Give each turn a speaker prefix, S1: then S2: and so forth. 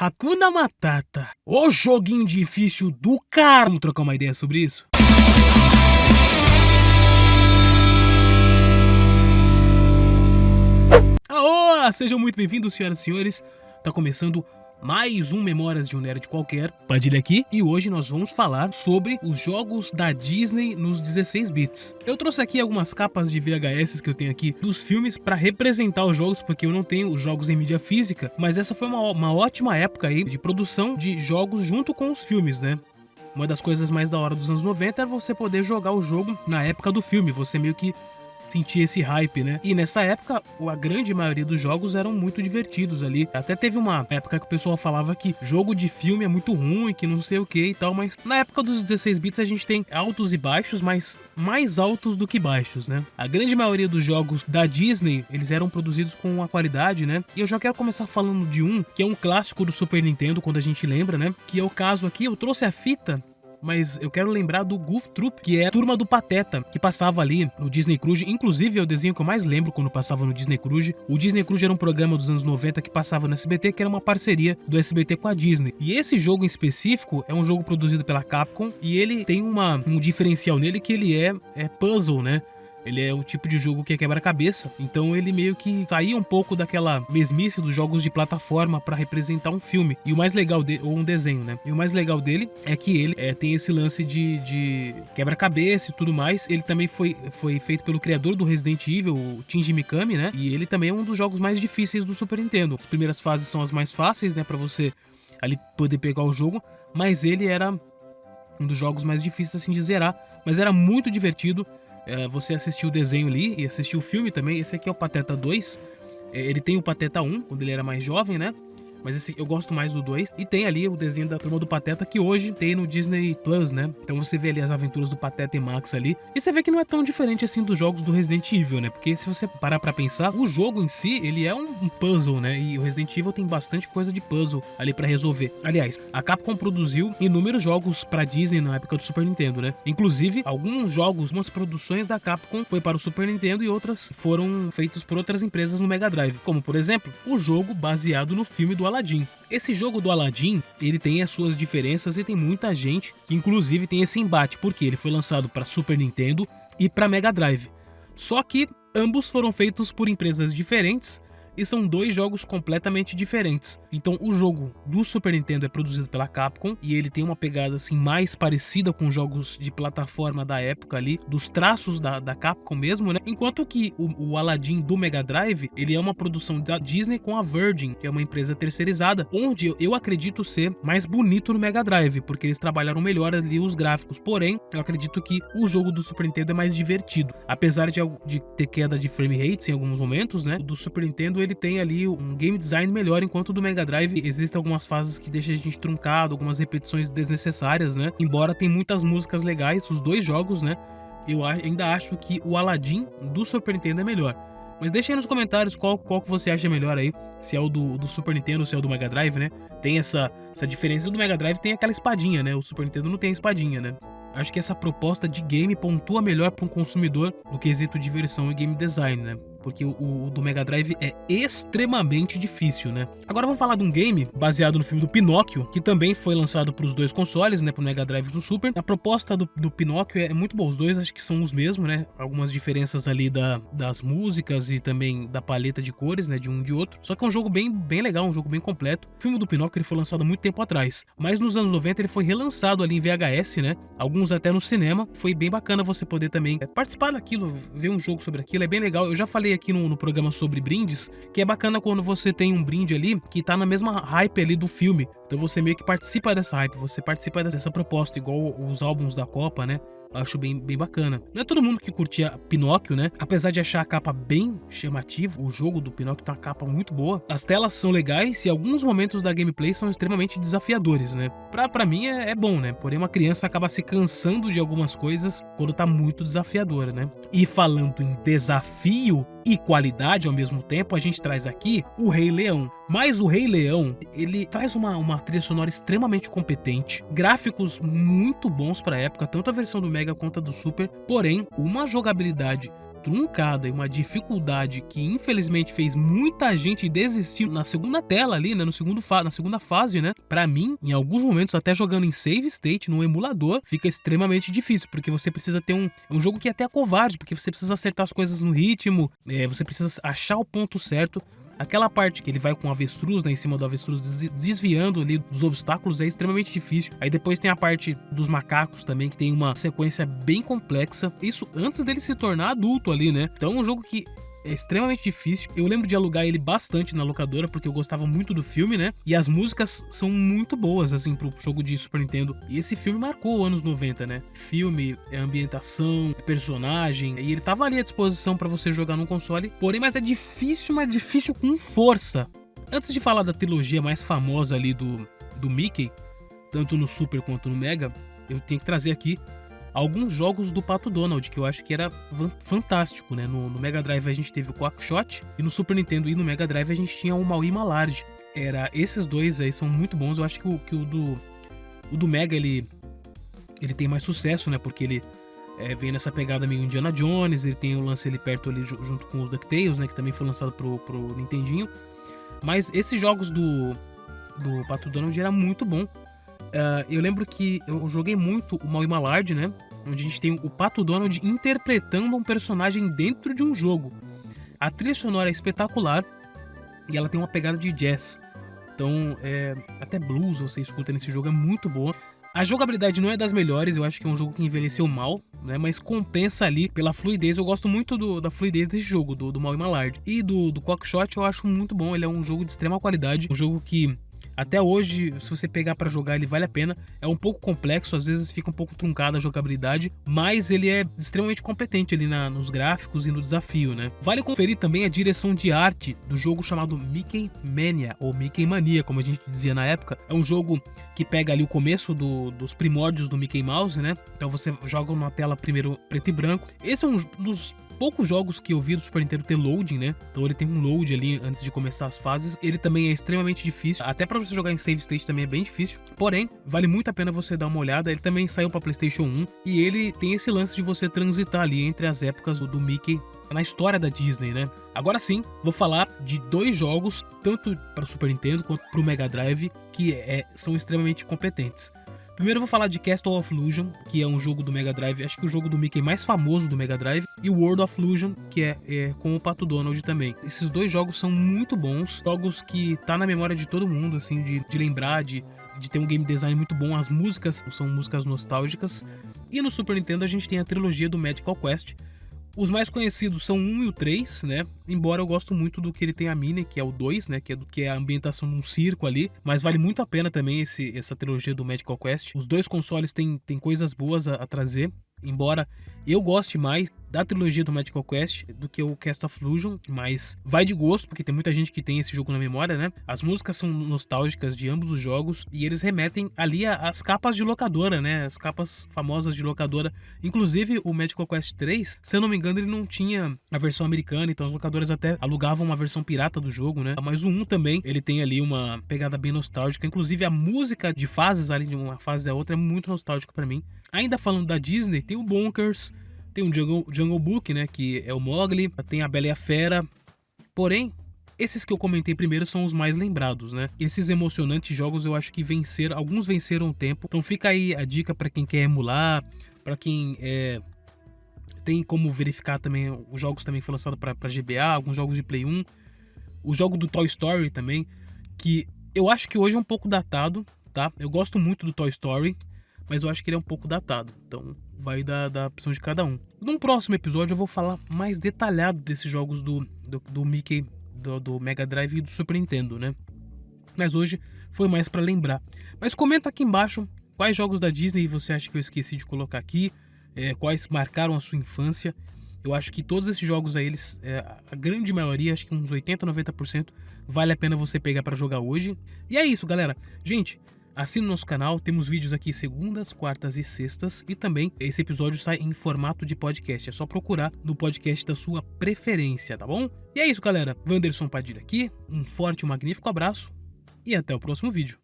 S1: Hakuna Matata. Ô joguinho difícil do cara. Vamos trocar uma ideia sobre isso? Aô! Sejam muito bem-vindos, senhoras e senhores. Tá começando mais um Memórias de um Nerd Qualquer. Padilha aqui. E hoje nós vamos falar sobre os jogos da Disney nos 16 bits. Eu trouxe aqui algumas capas de VHS que eu tenho aqui dos filmes para representar os jogos, porque eu não tenho os jogos em mídia física, mas essa foi uma ótima época aí de produção de jogos junto com os filmes, né? Uma das coisas mais da hora dos anos 90 era você poder jogar o jogo na época do filme, você meio que sentir esse hype, né? E nessa época, a grande maioria dos jogos eram muito divertidos ali. Até teve uma época que o pessoal falava que jogo de filme é muito ruim, que não sei o que e tal, mas na época dos 16 bits a gente tem altos e baixos, mas mais altos do que baixos, né? A grande maioria dos jogos da Disney, eles eram produzidos com uma qualidade, né? E eu já quero começar falando de um, que é um clássico do Super Nintendo, quando a gente lembra, né? Que é o caso aqui, eu trouxe a fita, mas eu quero lembrar do Goof Troop, que é a Turma do Pateta, que passava ali no Disney Cruise. Inclusive, é o desenho que eu mais lembro quando passava no Disney Cruise. O Disney Cruise era um programa dos anos 90 que passava no SBT, que era uma parceria do SBT com a Disney. E esse jogo em específico é um jogo produzido pela Capcom, e ele tem um diferencial nele, que ele é puzzle, né? Ele é o tipo de jogo que é quebra-cabeça, então ele meio que saía um pouco daquela mesmice dos jogos de plataforma para representar um filme. E o mais legal ou um desenho, né? E o mais legal dele é que ele tem esse lance de quebra-cabeça e tudo mais. Ele também foi feito pelo criador do Resident Evil, o Shinji Mikami, né? E ele também é um dos jogos mais difíceis do Super Nintendo. As primeiras fases são as mais fáceis, né? Pra você ali poder pegar o jogo, mas ele era um dos jogos mais difíceis assim de zerar, mas era muito divertido. Você assistiu o desenho ali e assistiu o filme também. Esse aqui é o Pateta 2. Ele tem o Pateta 1, quando ele era mais jovem, né? Mas esse eu gosto mais do 2. E tem ali o desenho da Turma do Pateta, que hoje tem no Disney Plus, né? Então você vê ali as aventuras do Pateta e Max ali. E você vê que não é tão diferente assim dos jogos do Resident Evil, né? Porque se você parar pra pensar, o jogo em si, ele é um puzzle, né? E o Resident Evil tem bastante coisa de puzzle ali pra resolver. Aliás, a Capcom produziu inúmeros jogos pra Disney na época do Super Nintendo, né? Inclusive, alguns jogos, umas produções da Capcom foi para o Super Nintendo e outras foram feitas por outras empresas no Mega Drive. Como, por exemplo, o jogo baseado no filme do Aladdin. Esse jogo do Aladdin, ele tem as suas diferenças e tem muita gente que inclusive tem esse embate, porque ele foi lançado para Super Nintendo e para Mega Drive. Só que ambos foram feitos por empresas diferentes e são dois jogos completamente diferentes. Então o jogo do Super Nintendo é produzido pela Capcom e ele tem uma pegada assim mais parecida com jogos de plataforma da época ali, dos traços da Capcom mesmo, né? Enquanto que o Aladdin do Mega Drive, ele é uma produção da Disney com a Virgin, que é uma empresa terceirizada, onde eu acredito ser mais bonito no Mega Drive, porque eles trabalharam melhor ali os gráficos. Porém, eu acredito que o jogo do Super Nintendo é mais divertido. Apesar de ter queda de frame rates em alguns momentos, né? O do Super Nintendo ele tem ali um game design melhor, enquanto do Mega Drive existem algumas fases que deixam a gente truncado, algumas repetições desnecessárias, né? Embora tem muitas músicas legais, os dois jogos, né? Eu ainda acho que o Aladdin do Super Nintendo é melhor. Mas deixa aí nos comentários qual que você acha melhor aí, se é o do Super Nintendo, se é o do Mega Drive, né? Tem essa diferença. Do Mega Drive tem aquela espadinha, né? O Super Nintendo não tem a espadinha, né? Acho que essa proposta de game pontua melhor para um consumidor no quesito diversão e game design, né? Porque o do Mega Drive é extremamente difícil, né? Agora vamos falar de um game baseado no filme do Pinóquio, que também foi lançado para os dois consoles, né? Pro Mega Drive e pro Super. A proposta do Pinóquio é muito boa, os dois acho que são os mesmos, né? Algumas diferenças ali das músicas e também da paleta de cores, né? De um e de outro. Só que é um jogo bem legal, um jogo bem completo. O filme do Pinóquio ele foi lançado há muito tempo atrás, mas nos anos 90 ele foi relançado ali em VHS, né? Alguns até no cinema. Foi bem bacana você poder também participar daquilo, ver um jogo sobre aquilo, é bem legal. Eu já falei aqui no programa sobre brindes, que é bacana quando você tem um brinde ali que tá na mesma hype ali do filme. Então você meio que participa dessa hype, você participa dessa proposta, igual os álbuns da Copa, né? Eu acho bem bacana. Não é todo mundo que curtia Pinóquio, né? Apesar de achar a capa bem chamativa, o jogo do Pinóquio tá uma capa muito boa. As telas são legais e alguns momentos da gameplay são extremamente desafiadores, né? Pra mim é bom, né? Porém, uma criança acaba se cansando de algumas coisas quando tá muito desafiadora, né? E falando em desafio e qualidade ao mesmo tempo, a gente traz aqui o Rei Leão. Mas o Rei Leão, ele traz uma trilha sonora extremamente competente, gráficos muito bons pra época, tanto a versão do Mega quanto a do Super, porém, uma jogabilidade truncada e uma dificuldade que infelizmente fez muita gente desistir na segunda tela ali, né, na segunda fase, né? Pra mim, em alguns momentos, até jogando em save state, no emulador, fica extremamente difícil, porque você precisa ter um jogo que é até covarde, porque você precisa acertar as coisas no ritmo, você precisa achar o ponto certo. Aquela parte que ele vai com o avestruz, né, em cima do avestruz, desviando ali dos obstáculos, é extremamente difícil. Aí depois tem a parte dos macacos também, que tem uma sequência bem complexa. Isso antes dele se tornar adulto ali, né? Então é um jogo que é extremamente difícil. Eu lembro de alugar ele bastante na locadora, porque eu gostava muito do filme, né? E as músicas são muito boas, assim, pro jogo de Super Nintendo. E esse filme marcou os anos 90, né? Filme, ambientação, personagem. E ele tava ali à disposição pra você jogar no console. Porém, mas é difícil, mas difícil com força. Antes de falar da trilogia mais famosa ali do Mickey, tanto no Super quanto no Mega, eu tenho que trazer aqui alguns jogos do Pato Donald, que eu acho que era fantástico, né? No Mega Drive a gente teve o Quackshot, e no Super Nintendo e no Mega Drive a gente tinha o Maui Malard. Esses dois aí são muito bons. Eu acho que o do Mega, ele tem mais sucesso, né? Porque ele vem nessa pegada meio Indiana Jones, ele tem o lance ali perto ali junto com os DuckTales, né? Que também foi lançado pro Nintendinho. Mas esses jogos do Pato Donald era muito bom. Eu lembro que eu joguei muito o Maui Malard, né? Onde a gente tem o Pato Donald interpretando um personagem dentro de um jogo. A trilha sonora é espetacular e ela tem uma pegada de jazz. Então, até blues você escuta nesse jogo, é muito boa. A jogabilidade não é das melhores, eu acho que é um jogo que envelheceu mal, né? Mas compensa ali pela fluidez. Eu gosto muito da fluidez desse jogo, do Maui Malard. E do Quackshot eu acho muito bom, ele é um jogo de extrema qualidade. Um jogo que até hoje, se você pegar pra jogar, ele vale a pena. É um pouco complexo, às vezes fica um pouco truncada a jogabilidade, mas ele é extremamente competente ali nos gráficos e no desafio, né? Vale conferir também a direção de arte do jogo chamado Mickey Mania, ou Mickey Mania, como a gente dizia na época. É um jogo que pega ali o começo dos primórdios do Mickey Mouse, né? Então você joga numa tela primeiro preto e branco. Esse é um dos poucos jogos que eu vi do Super Nintendo ter loading, né? Então ele tem um load ali antes de começar as fases. Ele também é extremamente difícil. Até pra você jogar em save state também é bem difícil. Porém, vale muito a pena você dar uma olhada. Ele também saiu pra PlayStation 1. E ele tem esse lance de você transitar ali entre as épocas do Mickey na história da Disney, né? Agora sim, vou falar de dois jogos, tanto para o Super Nintendo quanto para o Mega Drive, que são extremamente competentes. Primeiro eu vou falar de Castle of Illusion, que é um jogo do Mega Drive, acho que o jogo do Mickey mais famoso do Mega Drive, e o World of Illusion, que é com o Pato Donald também. Esses dois jogos são muito bons, jogos que tá na memória de todo mundo, assim, de lembrar, de ter um game design muito bom. As músicas são músicas nostálgicas. E no Super Nintendo a gente tem a trilogia do Magical Quest. Os mais conhecidos são o 1 e o 3, né? Embora eu gosto muito do que ele tem a Minnie, que é o 2, né? Que é a ambientação num circo ali. Mas vale muito a pena também essa trilogia do Magical Quest. Os dois consoles têm coisas boas a trazer. Embora eu goste mais da trilogia do Magical Quest do que o Castle of Illusion, mas vai de gosto, porque tem muita gente que tem esse jogo na memória, né? As músicas são nostálgicas de ambos os jogos e eles remetem ali às capas de locadora, né? As capas famosas de locadora. Inclusive o Magical Quest 3, se eu não me engano, ele não tinha a versão americana, então as locadoras até alugavam uma versão pirata do jogo, né? Mas o 1 também, ele tem ali uma pegada bem nostálgica. Inclusive a música de fases ali, de uma fase da outra, é muito nostálgica pra mim. Ainda falando da Disney, tem o Bonkers, tem o Jungle Book, né, que é o Mowgli, tem a Bela e a Fera. Porém, esses que eu comentei primeiro são os mais lembrados, né? Esses emocionantes jogos eu acho que alguns venceram o tempo. Então fica aí a dica para quem quer emular, para quem tem como verificar também. Os jogos também foram lançados para GBA, alguns jogos de Play 1. O jogo do Toy Story também, que eu acho que hoje é um pouco datado, tá? Eu gosto muito do Toy Story, mas eu acho que ele é um pouco datado, então vai da opção de cada um. Num próximo episódio eu vou falar mais detalhado desses jogos do Mickey, do Mega Drive e do Super Nintendo, né? Mas hoje foi mais pra lembrar. Mas comenta aqui embaixo quais jogos da Disney você acha que eu esqueci de colocar aqui, quais marcaram a sua infância. Eu acho que todos esses jogos aí, a grande maioria, acho que uns 80, 90%, vale a pena você pegar pra jogar hoje. E é isso, galera. Gente, assine o nosso canal, temos vídeos aqui segundas, quartas e sextas, e também esse episódio sai em formato de podcast, é só procurar no podcast da sua preferência, tá bom? E é isso, galera, Wanderson Padilha aqui, um forte e magnífico abraço, e até o próximo vídeo.